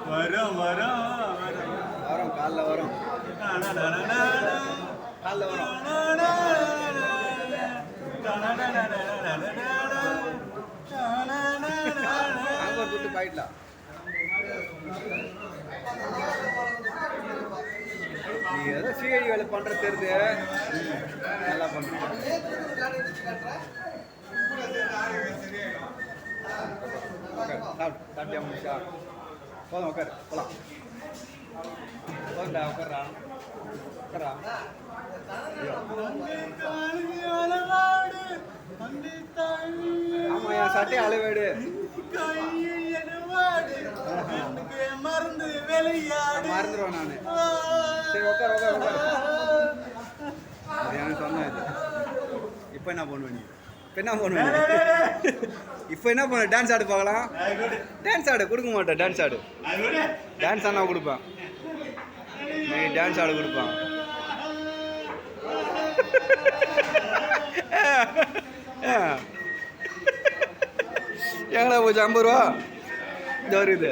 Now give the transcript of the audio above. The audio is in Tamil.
வரும் வரும் வரும் காலைல வரும் காலைல வரும் அங்கே ஒரு துட்டு பாயிடலாம். நீ ஏதோ சிஐடி வேலை பண்ற தெரியுது, நல்லா பண்ற. சாப்பிட்டியா முடிச்சா? போதும் உட்காரு, போலாம். போதும்டா, உட்கார்றா உட்கார்றா. ஆமா, என் சட்டையை அளவேடு. மறந்துடுவேன் நானு. சரி உட்கார் உட்கார் உட்கார். எனக்கு சொன்ன இது. இப்போ என்ன பண்ணுவேன் நீ? இப்போ என்ன பண்ணுவேன்? இப்போ என்ன பண்ண? டான்ஸ் ஆடு பார்க்கலாம். டான்ஸ் ஆடு கொடுக்க மாட்டேன். டான்ஸ் ஆடு. டான்ஸ் ஆனா கொடுப்பேன். நீ டான்ஸ் ஆடு கொடுப்பான். எங்கடா போச்சு 50 ரூபா? இது வருது.